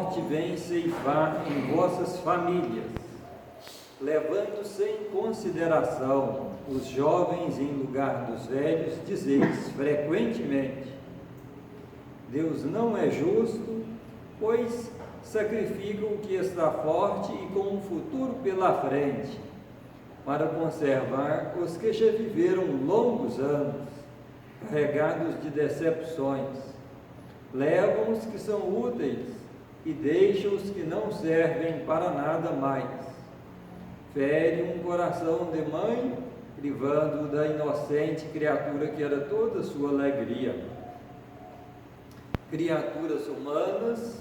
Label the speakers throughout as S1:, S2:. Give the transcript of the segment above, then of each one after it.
S1: morte vem ceifar em vossas famílias, levando sem consideração os jovens em lugar dos velhos, dizeis frequentemente: Deus não é justo, pois sacrifica o que está forte e com um futuro pela frente, para conservar os que já viveram longos anos, carregados de decepções. Levam os que são úteis e deixam os que não servem para nada mais. Fere um coração de mãe, privando da inocente criatura que era toda sua alegria. Criaturas humanas,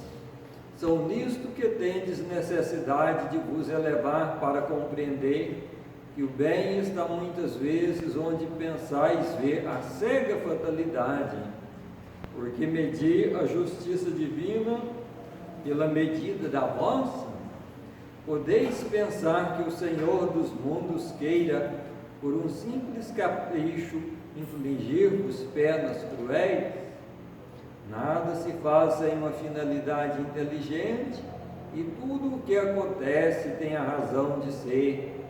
S1: são nisto que tendes necessidade de vos elevar para compreender que o bem está muitas vezes onde pensais ver a cega fatalidade, porque medir a justiça divina pela medida da vossa. Podeis pensar que o Senhor dos mundos queira, por um simples capricho, infligir-vos penas cruéis? Nada se faz sem uma finalidade inteligente, e tudo o que acontece tem a razão de ser.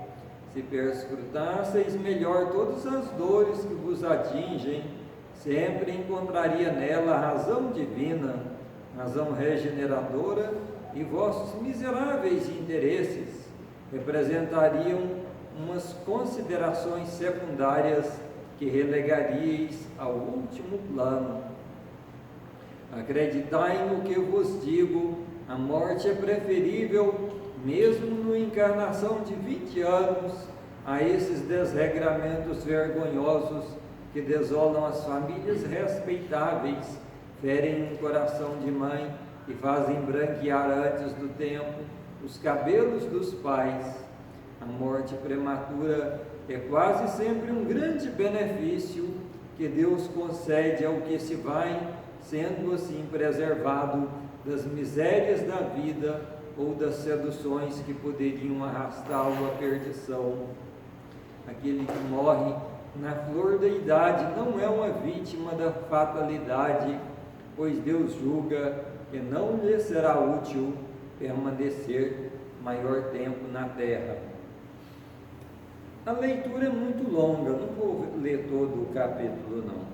S1: Se perscrutasseis melhor todas as dores que vos atingem, sempre encontraria nela a razão divina, razão regeneradora, e vossos miseráveis interesses representariam umas considerações secundárias que relegaríeis ao último plano. Acreditai no que vos digo, a morte é preferível, mesmo numa encarnação de 20 anos, a esses desregramentos vergonhosos que desolam as famílias respeitáveis, ferem um coração de mãe e fazem branquear antes do tempo os cabelos dos pais. A morte prematura é quase sempre um grande benefício que Deus concede ao que se vai, sendo assim preservado das misérias da vida ou das seduções que poderiam arrastá-lo à perdição. Aquele que morre na flor da idade não é uma vítima da fatalidade, pois Deus julga que não lhe será útil permanecer maior tempo na terra. A leitura é muito longa, não vou ler todo o capítulo não.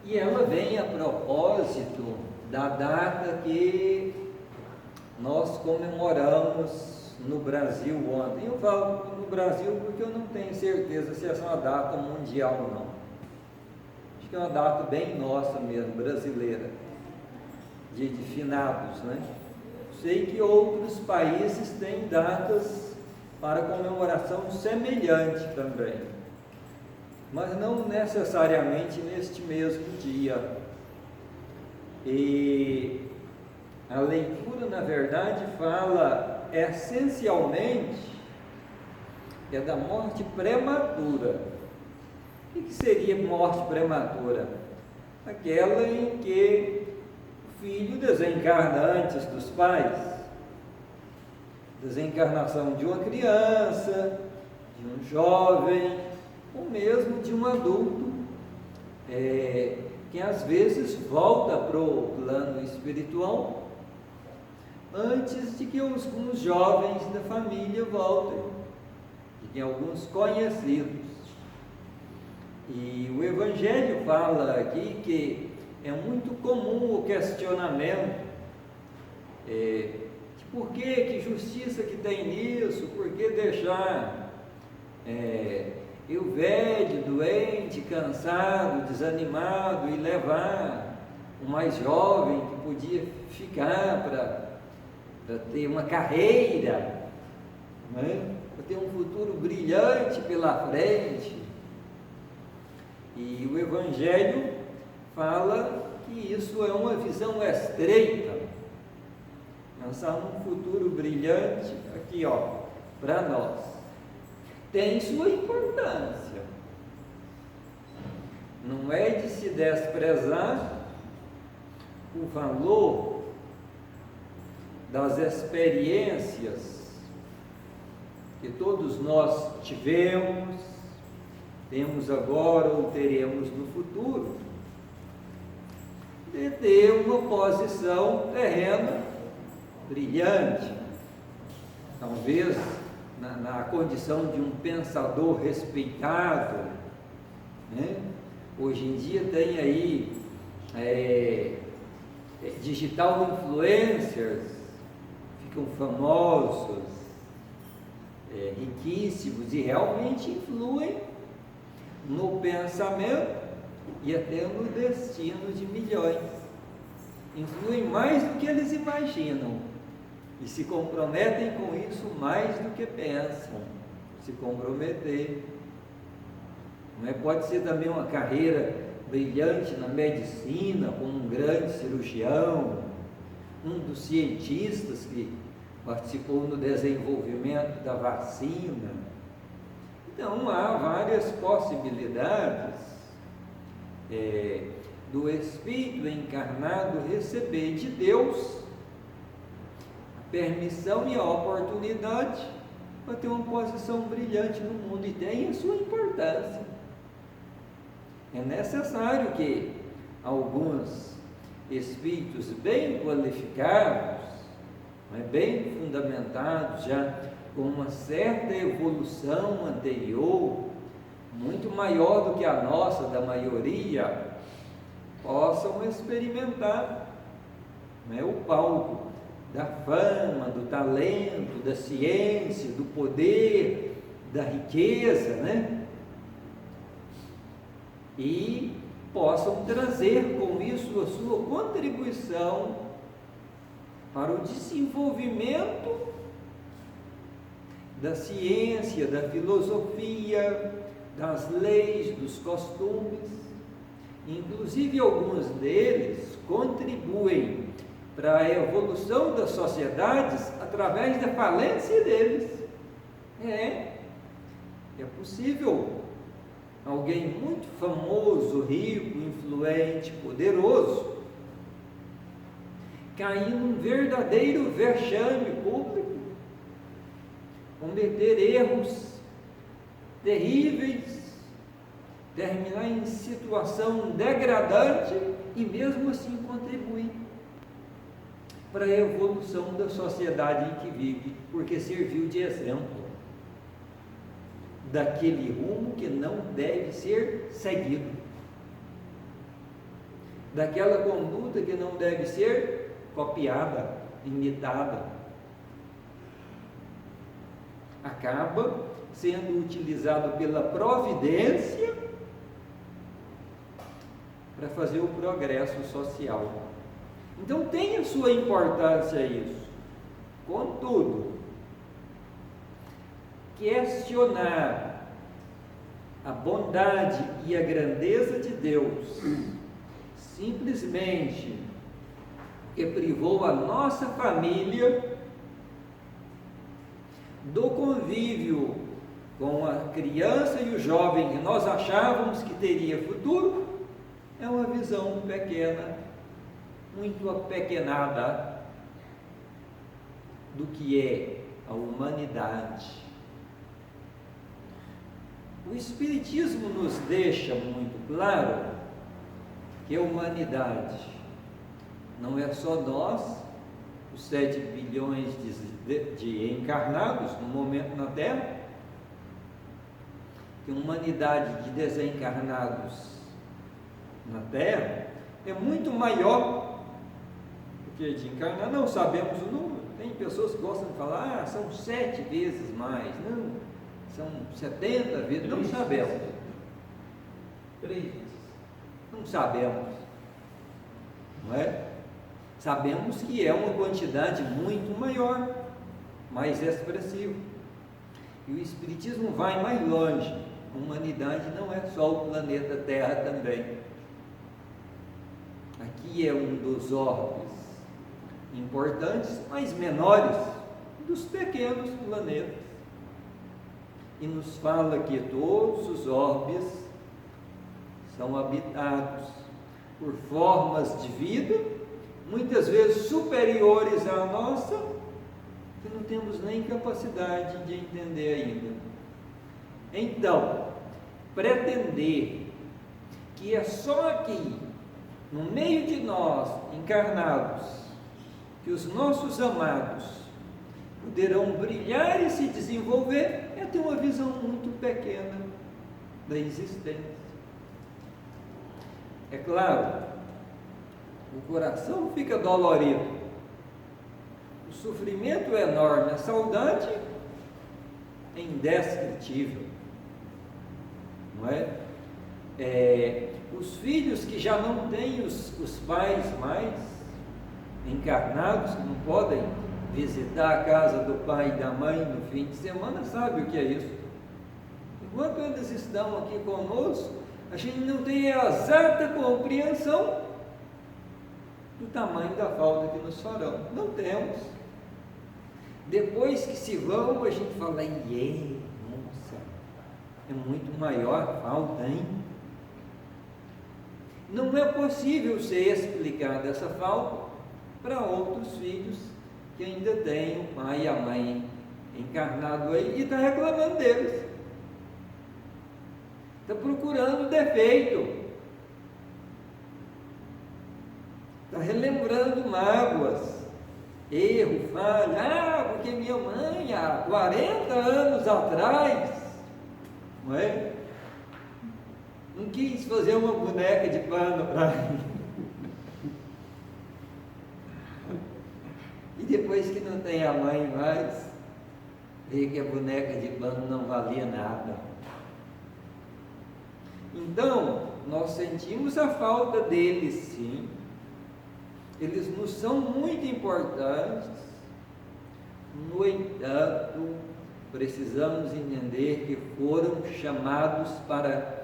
S1: E ela vem a propósito da data que nós comemoramos no Brasil ontem. Eu falo no Brasil porque eu não tenho certeza se essa é uma data mundial ou não. Acho que é uma data bem nossa mesmo, brasileira, de finados, né? Sei que outros países têm datas para comemoração semelhante também, mas não necessariamente neste mesmo dia. E a leitura, na verdade, fala essencialmente da morte prematura. O que seria morte prematura? Aquela em que o filho desencarna antes dos pais. Desencarnação de uma criança, de um jovem, ou mesmo de um adulto, que às vezes volta para o plano espiritual antes de que alguns jovens da família voltem, de que alguns conhecidos. E o Evangelho fala aqui que é muito comum o questionamento, de por que justiça que tem nisso, por que deixar eu velho, doente, cansado, desanimado, e levar o mais jovem que podia ficar para ter uma carreira, né? Para ter um futuro brilhante pela frente. E o Evangelho fala que isso é uma visão estreita. Pensar num futuro brilhante aqui, para nós, tem sua importância. Não é de se desprezar o valor das experiências que todos nós tivemos, temos agora ou teremos no futuro, ter uma posição terrena brilhante, talvez na condição de um pensador respeitado, né? Hoje em dia tem aí digital influencers, ficam famosos, riquíssimos, e realmente influem no pensamento e até no destino de milhões. Influem mais do que eles imaginam e se comprometem com isso mais do que pensam. Se comprometer, não é? Pode ser também uma carreira brilhante na medicina, como um grande cirurgião, um dos cientistas que participou no desenvolvimento da vacina. Então há várias possibilidades do Espírito encarnado receber de Deus a permissão e a oportunidade para ter uma posição brilhante no mundo, e tem a sua importância. É necessário que alguns espíritos bem qualificados, bem fundamentados, já com uma certa evolução anterior, muito maior do que a nossa, da maioria, possam experimentar o palco da fama, do talento, da ciência, do poder, da riqueza, e possam trazer com isso a sua contribuição para o desenvolvimento da ciência, da filosofia, das leis, dos costumes. Inclusive alguns deles contribuem para a evolução das sociedades através da falência deles. É possível alguém muito famoso, rico, influente, poderoso, cair num verdadeiro vexame público, cometer erros terríveis, terminar em situação degradante e mesmo assim contribuir para a evolução da sociedade em que vive, porque serviu de exemplo daquele rumo que não deve ser seguido, daquela conduta que não deve ser copiada, imitada. Acaba sendo utilizado pela providência para fazer o progresso social. Então tem a sua importância isso. Contudo, questionar a bondade e a grandeza de Deus simplesmente que privou a nossa família do convívio com a criança e o jovem que nós achávamos que teria futuro, é uma visão pequena, muito apequenada do que é a humanidade. O Espiritismo nos deixa muito claro que a humanidade não é só nós, os 7 bilhões de encarnados no momento na Terra, que a humanidade de desencarnados na Terra é muito maior do que de encarnados. Não sabemos o número. Tem pessoas que gostam de falar, são 7 vezes mais. Não, são 70 vezes. Não sabemos. 3 vezes. Não sabemos. Não é? Sabemos que é uma quantidade muito maior, mais expressiva. E o Espiritismo vai mais longe. A humanidade não é só o planeta Terra também. Aqui é um dos orbes importantes, mas menores, dos pequenos planetas. E nos fala que todos os orbes são habitados por formas de vida, muitas vezes superiores à nossa, que não temos nem capacidade de entender ainda. Então, pretender que é só aqui no meio de nós, encarnados, que os nossos amados poderão brilhar e se desenvolver, é ter uma visão muito pequena da existência. É claro, o coração fica dolorido, o sofrimento é enorme, a saudade é indescritível, não é? Os filhos que já não têm os pais mais encarnados, que não podem visitar a casa do pai e da mãe no fim de semana, sabe o que é isso? Enquanto eles estão aqui conosco, a gente não tem a exata compreensão do tamanho da falta que nos farão. Não temos. Depois que se vão, a gente fala, nossa, é muito maior a falta, hein? Não é possível ser explicada essa falta para outros filhos que ainda têm o pai e a mãe encarnado aí e está reclamando deles. Está procurando defeito. Está relembrando mágoas, erro, falha. Porque minha mãe há 40 anos atrás, não é? Não quis fazer uma boneca de pano para mim. E depois que não tem a mãe mais, vê que a boneca de pano não valia nada. Então, nós sentimos a falta deles, sim. Eles nos são muito importantes. No entanto, precisamos entender que foram chamados para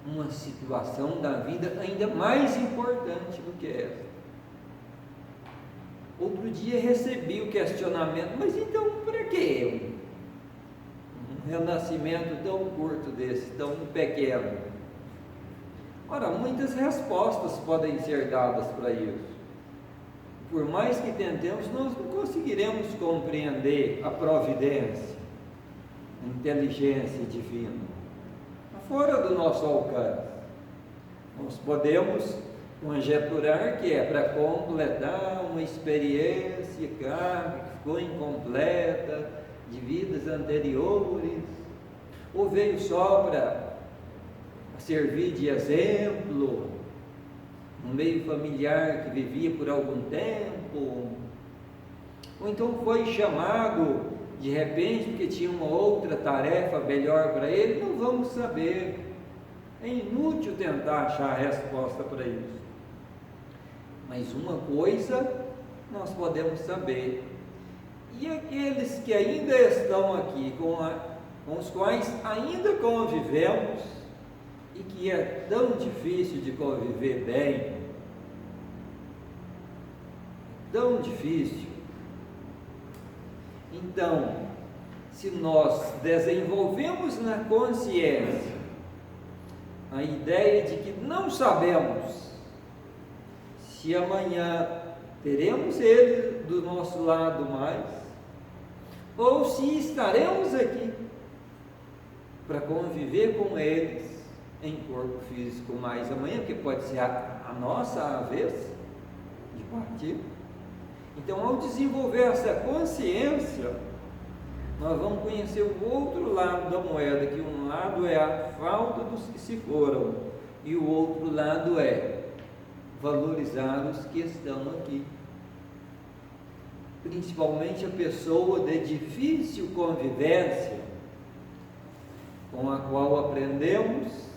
S1: uma situação da vida ainda mais importante do que essa. Outro dia recebi o questionamento, mas então para que um renascimento tão curto desse, tão pequeno? Ora, muitas respostas podem ser dadas para isso. Por mais que tentemos, nós não conseguiremos compreender a providência, a inteligência divina. Fora do nosso alcance. Nós podemos conjecturar que é para completar uma experiência kármica que ficou incompleta de vidas anteriores, ou veio só para servir de exemplo no meio familiar que vivia por algum tempo, ou então foi chamado de repente porque tinha uma outra tarefa melhor para ele. Não vamos saber. É inútil tentar achar a resposta para isso. Mas uma coisa nós podemos saber: e aqueles que ainda estão aqui, com os quais ainda convivemos, e que é tão difícil de conviver bem, tão difícil. Então, se nós desenvolvemos na consciência a ideia de que não sabemos se amanhã teremos ele do nosso lado mais, ou se estaremos aqui para conviver com eles em corpo físico mais amanhã, porque pode ser a nossa vez de partir. Então, ao desenvolver essa consciência, nós vamos conhecer o outro lado da moeda, que um lado é a falta dos que se foram, e o outro lado é valorizar os que estão aqui. Principalmente a pessoa de difícil convivência, com a qual aprendemos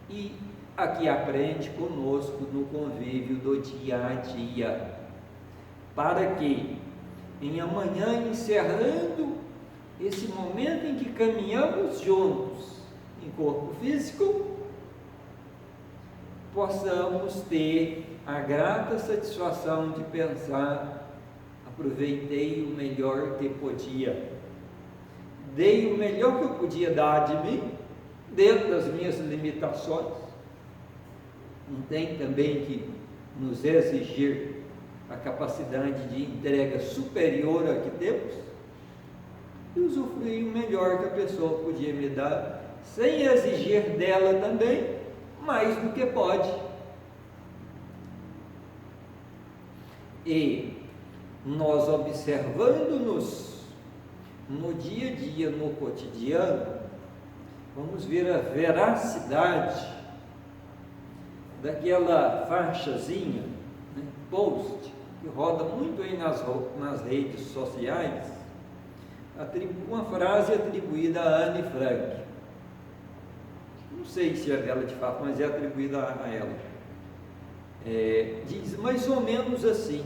S1: e a que aprende conosco no convívio do dia a dia, para que em amanhã, encerrando esse momento em que caminhamos juntos em corpo físico, possamos ter a grata satisfação de pensar: aproveitei o melhor que podia, dei o melhor que eu podia dar de mim, dentro das minhas limitações. Não tem também que nos exigir a capacidade de entrega superior a que temos, e usufruir o melhor que a pessoa podia me dar, sem exigir dela também mais do que pode, E nós observando-nos no dia a dia, no cotidiano, vamos ver a veracidade daquela faixazinha, né, post, que roda muito aí nas redes sociais, uma frase atribuída a Anne Frank. Não sei se é dela de fato, mas é atribuída a ela. Diz mais ou menos assim,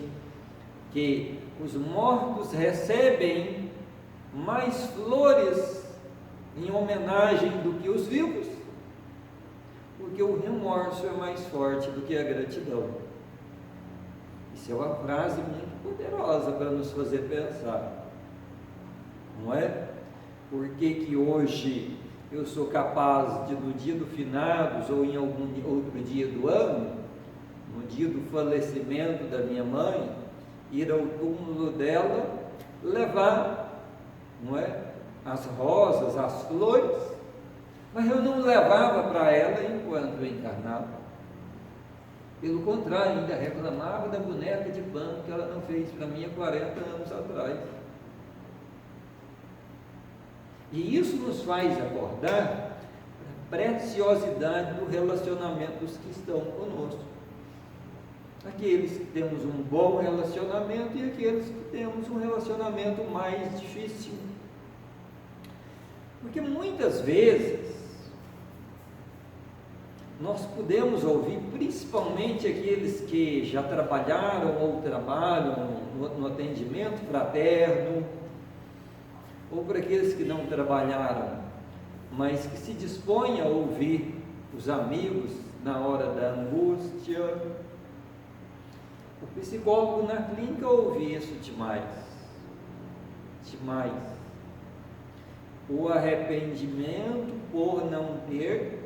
S1: que os mortos recebem mais flores em homenagem do que os vivos, porque o remorso é mais forte do que a gratidão. Isso é uma frase muito poderosa para nos fazer pensar, não é? Por que hoje eu sou capaz de, no dia do finados ou em algum outro dia do ano, no dia do falecimento da minha mãe, ir ao túmulo dela, levar, não é, as rosas, as flores, mas eu não levava para ela enquanto eu encarnava. Pelo contrário, ainda reclamava da boneca de pano que ela não fez para mim há 40 anos atrás. E isso nos faz acordar a preciosidade do relacionamento dos que estão conosco. Aqueles que temos um bom relacionamento e aqueles que temos um relacionamento mais difícil. Porque muitas vezes nós podemos ouvir, principalmente aqueles que já trabalharam ou trabalham no atendimento fraterno, ou para aqueles que não trabalharam, mas que se dispõem a ouvir os amigos na hora da angústia. O psicólogo na clínica ouve isso demais. O arrependimento por não ter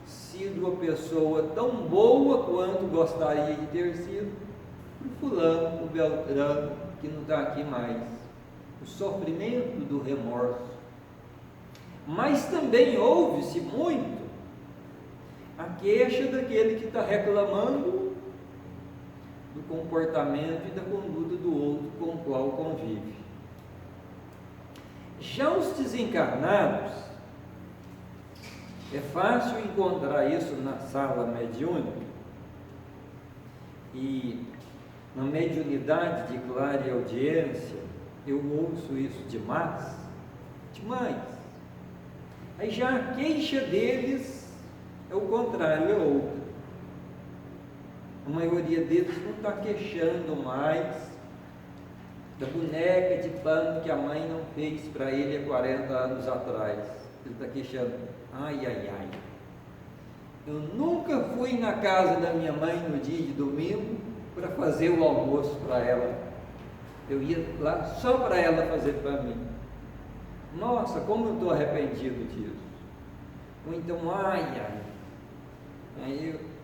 S1: sido uma pessoa tão boa quanto gostaria de ter sido, para o fulano, o Beltrano, que não está aqui mais. O sofrimento do remorso. Mas também ouve-se muito a queixa daquele que está reclamando do comportamento e da conduta do outro com o qual convive. Já os desencarnados, é fácil encontrar isso na sala mediúnica, e na mediunidade de clara audiência, eu ouço isso demais. Aí já a queixa deles é o contrário, é outra. A maioria deles não está queixando mais da boneca de pano que a mãe não fez para ele há 40 anos atrás. Ele está queixando: ai, eu nunca fui na casa da minha mãe no dia de domingo para fazer o almoço para ela. Eu ia lá só para ela fazer para mim. Nossa, como eu estou arrependido disso. Ou então,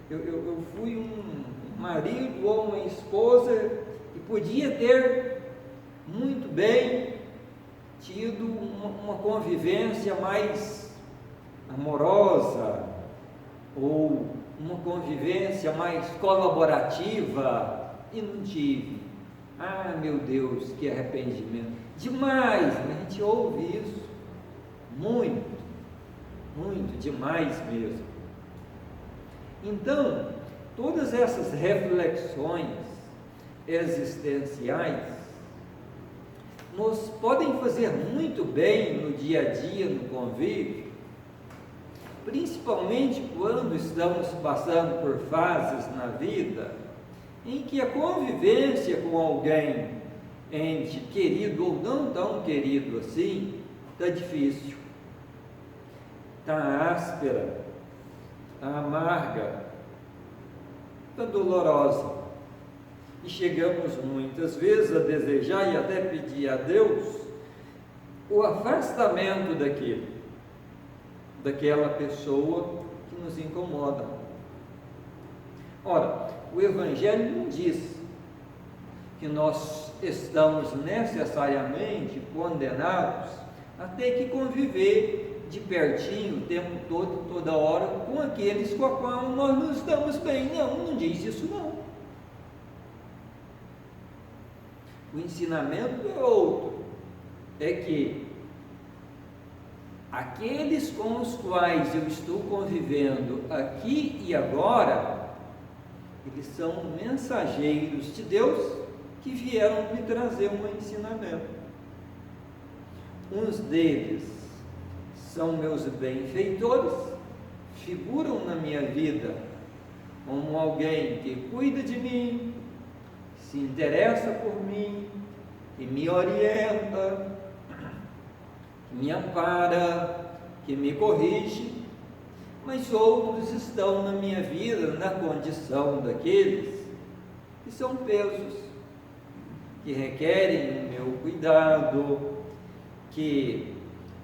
S1: eu fui um marido ou uma esposa que podia ter muito bem tido uma convivência mais amorosa, ou uma convivência mais colaborativa, e não tive. Meu Deus, que arrependimento. Demais, né? A gente ouve isso muito demais mesmo. Então, todas essas reflexões existenciais nos podem fazer muito bem no dia a dia, no convívio, principalmente quando estamos passando por fases na vida em que a convivência com alguém, ente querido ou não tão querido assim, está difícil, está áspera, está amarga, está dolorosa, e chegamos muitas vezes a desejar e até pedir a Deus o afastamento daquela pessoa que nos incomoda. Ora, o Evangelho não diz que nós estamos necessariamente condenados a ter que conviver de pertinho o tempo todo, toda hora, com aqueles com a qual nós não estamos bem. Não diz isso não. O ensinamento é outro, é que aqueles com os quais eu estou convivendo aqui e agora, eles são mensageiros de Deus que vieram me trazer um ensinamento. Uns deles são meus benfeitores, figuram na minha vida como alguém que cuida de mim, se interessa por mim, que me orienta, que me ampara, que me corrige, mas outros estão na minha vida na condição daqueles que são pesos, que requerem o meu cuidado, que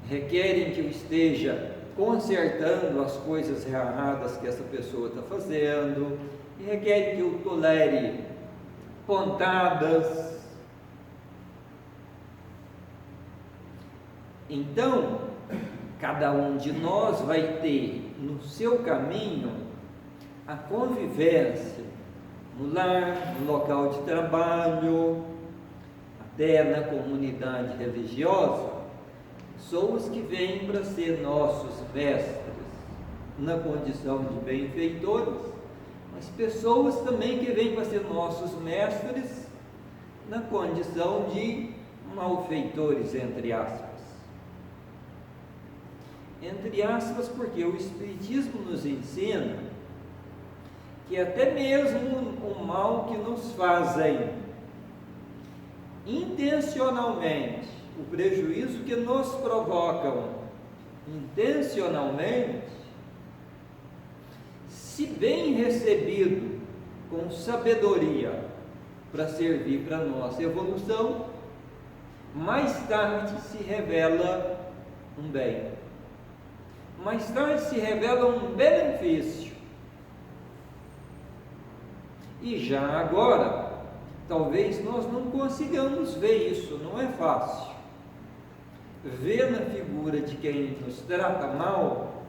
S1: requerem que eu esteja consertando as coisas erradas que essa pessoa está fazendo, que requerem que eu tolere pontadas. Então, cada um de nós vai ter no seu caminho a convivência no lar, no local de trabalho, até na comunidade religiosa, pessoas que vêm para ser nossos mestres na condição de benfeitores, mas pessoas também que vêm para ser nossos mestres na condição de malfeitores, entre aspas. Entre aspas, porque o Espiritismo nos ensina que até mesmo o mal que nos fazem intencionalmente, o prejuízo que nos provocam intencionalmente, se bem recebido com sabedoria para servir para a nossa evolução, mais tarde se revela um bem, mais tarde se revela um benefício. E já agora, talvez nós não consigamos ver isso, não é fácil. Ver na figura de quem nos trata mal,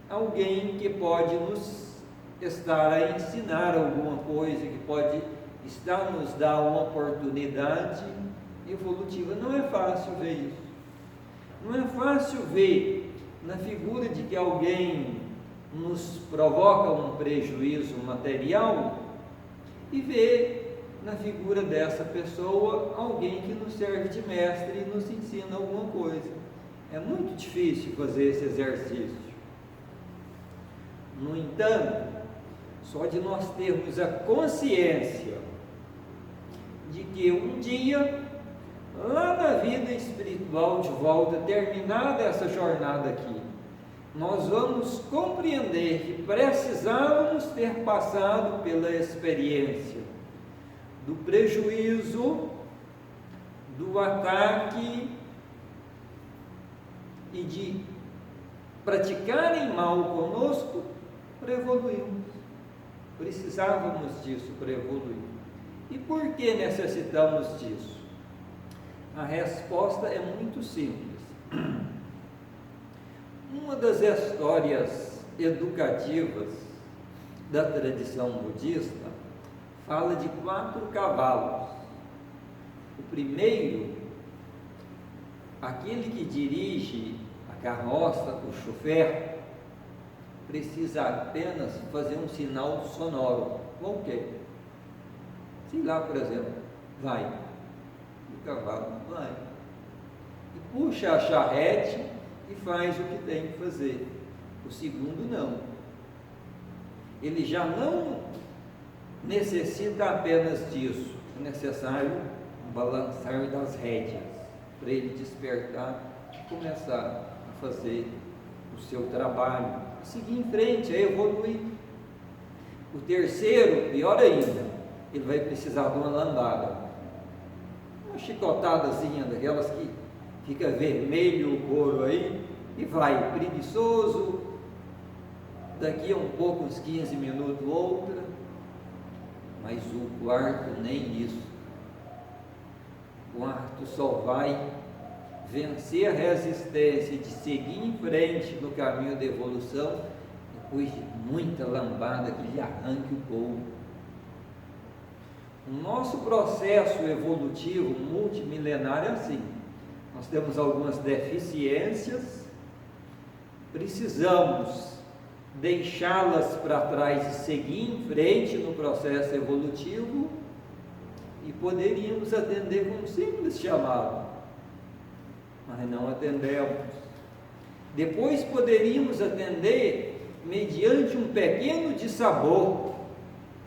S1: alguém que pode nos estar a ensinar alguma coisa, que pode estar nos dar uma oportunidade evolutiva. Não é fácil ver isso. Não é fácil ver na figura de que alguém nos provoca um prejuízo material e ver na figura dessa pessoa alguém que nos serve de mestre e nos ensina alguma coisa. É muito difícil fazer esse exercício. No entanto, só de nós termos a consciência de que um dia, lá na vida espiritual de volta, terminada essa jornada aqui, nós vamos compreender que precisávamos ter passado pela experiência do prejuízo, do ataque e de praticarem mal conosco para evoluirmos. Precisávamos disso para evoluir. E por que necessitamos disso? A resposta é muito simples. Uma das histórias educativas da tradição budista fala de 4 cavalos. O primeiro, aquele que dirige a carroça, o chofer, precisa apenas fazer um sinal sonoro, qualquer. Sei lá, por exemplo, vai. O cavalo vai. E puxa a charrete e faz o que tem que fazer. O segundo não. Ele já não necessita apenas disso. É necessário balançar das rédeas para ele despertar e começar a fazer o seu trabalho, a seguir em frente, a evoluir. O terceiro, pior ainda, ele vai precisar de uma lambada, uma chicotadazinha daquelas que fica vermelho o couro aí, e vai, preguiçoso, daqui a um pouco, uns 15 minutos, outra, mas o quarto nem isso. O quarto só vai vencer a resistência de seguir em frente no caminho da evolução depois de muita lambada que lhe arranque o couro. O nosso processo evolutivo multimilenário é assim. Nós temos algumas deficiências, precisamos deixá-las para trás e seguir em frente no processo evolutivo, e poderíamos atender com um simples chamado, mas não atendemos. Depois poderíamos atender mediante um pequeno dissabor,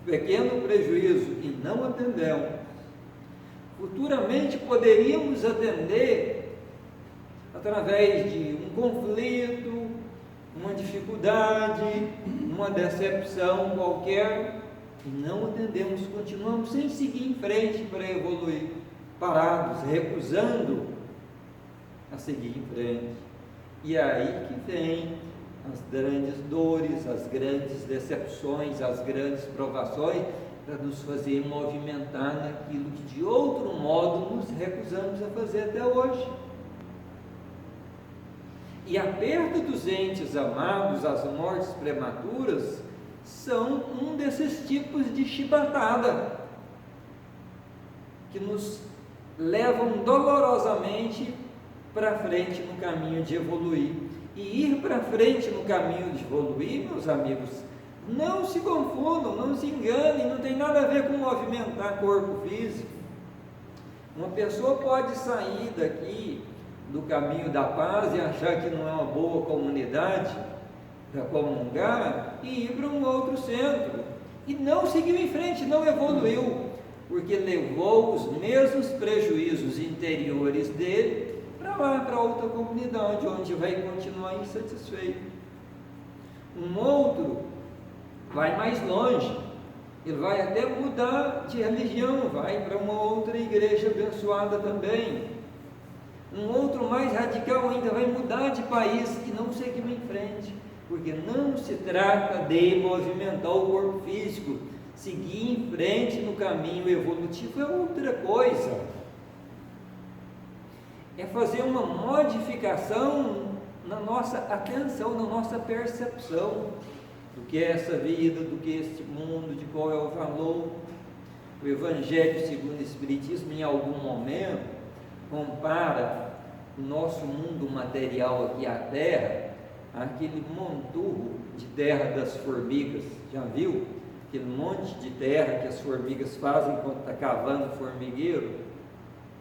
S1: pequeno prejuízo, e não atendemos. Futuramente poderíamos atender através de um conflito, uma dificuldade, uma decepção qualquer, e não atendemos, continuamos sem seguir em frente para evoluir, parados, recusando a seguir em frente. E é aí que vem as grandes dores, as grandes decepções, as grandes provações, para nos fazer movimentar naquilo que de outro modo nos recusamos a fazer até hoje. E a perda dos entes amados, as mortes prematuras, são um desses tipos de chibatada que nos levam dolorosamente para frente no caminho de evoluir. E ir para frente no caminho de evoluir, meus amigos, não se confundam, não se enganem, não tem nada a ver com movimentar corpo físico. Uma pessoa pode sair daqui do caminho da paz e achar que não é uma boa comunidade para comungar e ir para um outro centro, e não seguiu em frente, não evoluiu, porque levou os mesmos prejuízos interiores dele para lá, para outra comunidade, onde vai continuar insatisfeito. Um outro vai mais longe, ele vai até mudar de religião, vai para uma outra igreja abençoada também. Um outro mais radical ainda vai mudar de país e não seguiu em frente, porque não se trata de movimentar o corpo físico. Seguir em frente no caminho evolutivo é outra coisa, é fazer uma modificação na nossa atenção, na nossa percepção do que é essa vida, do que é este mundo, de qual é o valor. O Evangelho segundo o Espiritismo, em algum momento, compara o nosso mundo material aqui, a Terra, àquele monturro de terra das formigas. Já viu? Aquele monte de terra que as formigas fazem quando está cavando o formigueiro,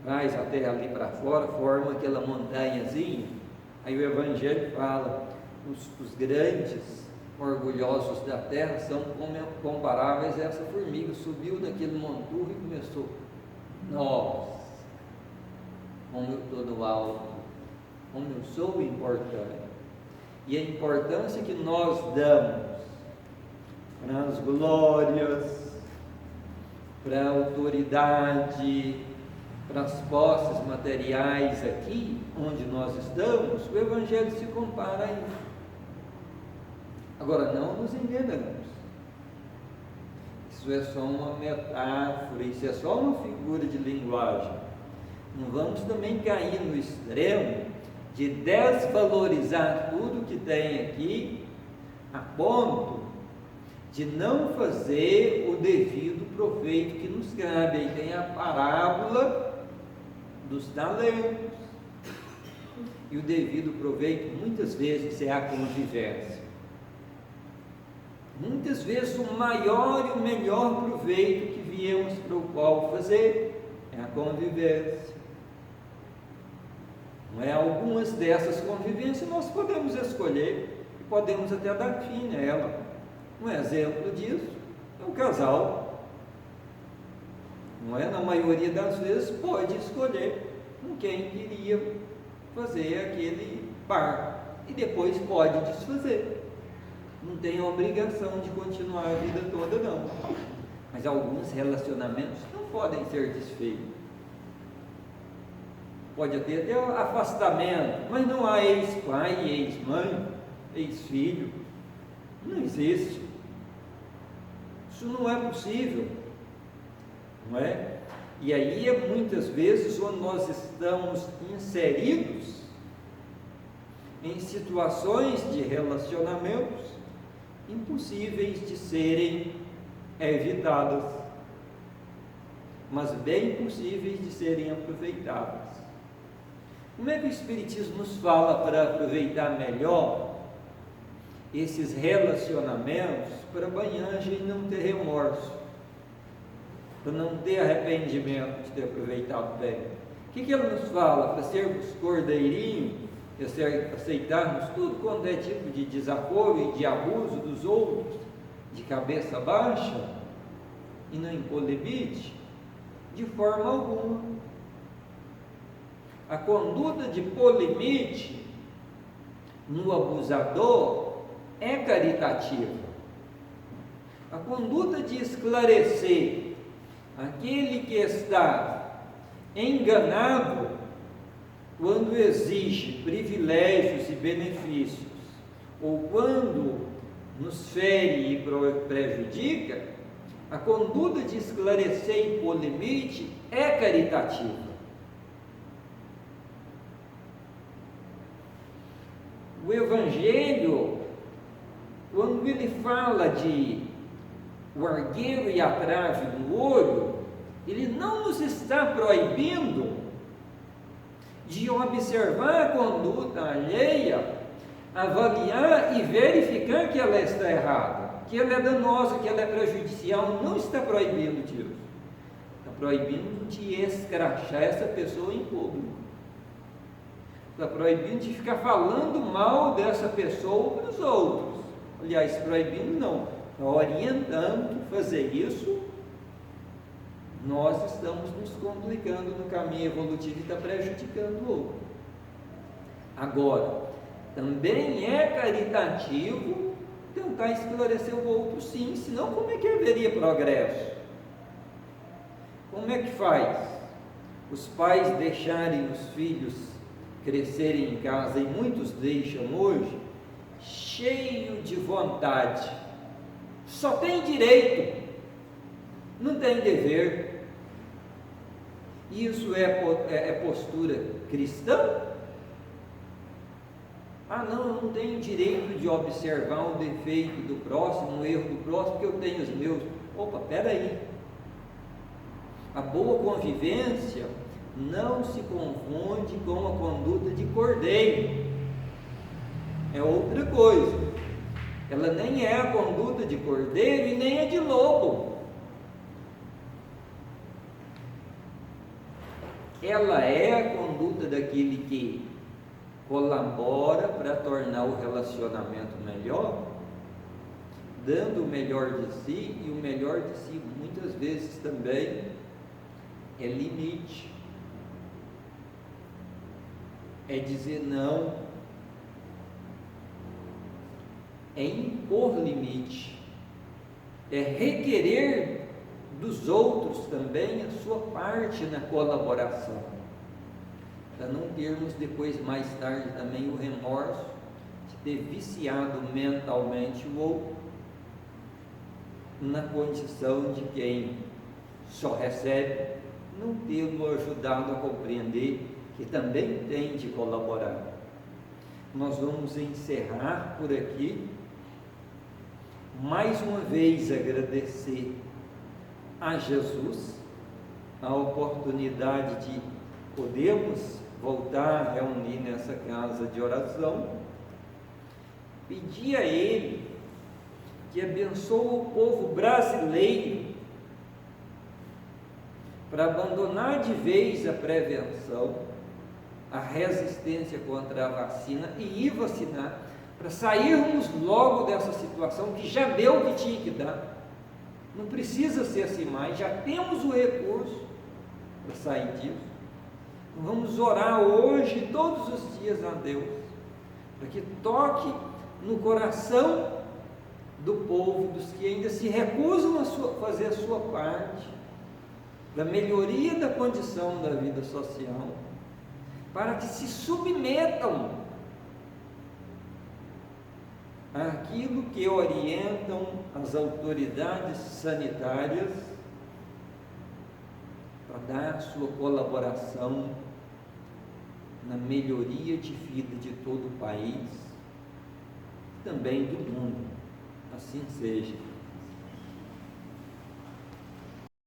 S1: traz a terra ali para fora, forma aquela montanhazinha. Aí o Evangelho fala, os grandes orgulhosos da terra são comparáveis a essa formiga. Subiu daquele monturro e começou: nossa, como eu estou no alto, como eu sou importante. E a importância que nós damos para as glórias, para a autoridade, para as posses materiais aqui onde nós estamos, o Evangelho se compara a isso. Agora, não nos enganemos, isso é só uma metáfora, isso é só uma figura de linguagem. Não vamos também cair no extremo de desvalorizar tudo que tem aqui, a ponto de não fazer o devido proveito que nos cabe. Aí tem a parábola dos talentos, e o devido proveito muitas vezes é a convivência. Muitas vezes o maior e o melhor proveito que viemos para o qual fazer é a convivência. Não é? Algumas dessas convivências nós podemos escolher e podemos até dar fim nela. Um exemplo disso é o casal. Não é? Na maioria das vezes pode escolher com quem queria fazer aquele par e depois pode desfazer. Não tem a obrigação de continuar a vida toda, não. Mas alguns relacionamentos não podem ser desfeitos. Pode ter até afastamento, mas não há ex-pai, ex-mãe, ex-filho. Não existe. Isso não é possível, não é? E aí é muitas vezes onde nós estamos inseridos em situações de relacionamentos impossíveis de serem evitadas. mas bem possíveis de serem aproveitadas. Como é que o Espiritismo nos fala para aproveitar melhor esses relacionamentos, para banhagem não ter remorso, para não ter arrependimento de ter aproveitado bem? O que ele nos fala? Para sermos cordeirinhos, aceitarmos tudo quanto é tipo de desaforo e de abuso dos outros, de cabeça baixa, e não impor limite? De forma alguma. A conduta de pôr limite no abusador é caritativa. A conduta de esclarecer aquele que está enganado quando exige privilégios e benefícios, ou quando nos fere e prejudica, a conduta de esclarecer e pôr limite é caritativa. O Evangelho, quando ele fala de o argueiro e a trave do olho, ele não nos está proibindo de observar a conduta alheia, avaliar e verificar que ela está errada, que ela é danosa, que ela é prejudicial. Não está proibindo disso. Está proibindo de escrachar essa pessoa em público. Está proibindo de ficar falando mal dessa pessoa para os outros. Aliás, proibindo não, está orientando que fazer isso, nós estamos nos complicando no caminho evolutivo e está prejudicando o outro. Agora, também é caritativo tentar esclarecer o outro, sim, senão como é que haveria progresso? Como é que faz os pais deixarem os filhos crescerem em casa, e muitos deixam hoje, cheio de vontade, só tem direito, não tem dever? Isso é postura cristã? Ah, não, eu não tenho direito de observar o defeito do próximo, o erro do próximo, porque eu tenho os meus. Opa, peraí. A boa convivência não se confunde com a conduta de cordeiro. É outra coisa. Ela nem é a conduta de cordeiro e nem é de lobo. Ela é a conduta daquele que colabora para tornar o relacionamento melhor, dando o melhor de si, e o melhor de si muitas vezes também é limite, é dizer não, é impor limite, é requerer dos outros também a sua parte na colaboração, para não termos depois, mais tarde, também o remorso de ter viciado mentalmente o outro na condição de quem só recebe, não tê-lo ajudado a compreender que também tem de colaborar. Nós vamos encerrar por aqui, mais uma vez agradecer a Jesus a oportunidade de podermos voltar a reunir nessa casa de oração, pedir a Ele que abençoe o povo brasileiro para abandonar de vez a prevenção, a resistência contra a vacina e ir vacinar, para sairmos logo dessa situação que já deu o que tinha que dar. Não precisa ser assim mais, já temos o recurso para sair disso. Vamos orar hoje, todos os dias, a Deus, para que toque no coração do povo, dos que ainda se recusam a fazer a sua parte, da melhoria da condição da vida social, para que se submetam àquilo que orientam as autoridades sanitárias, para dar a sua colaboração na melhoria de vida de todo o país, também do mundo. Assim seja.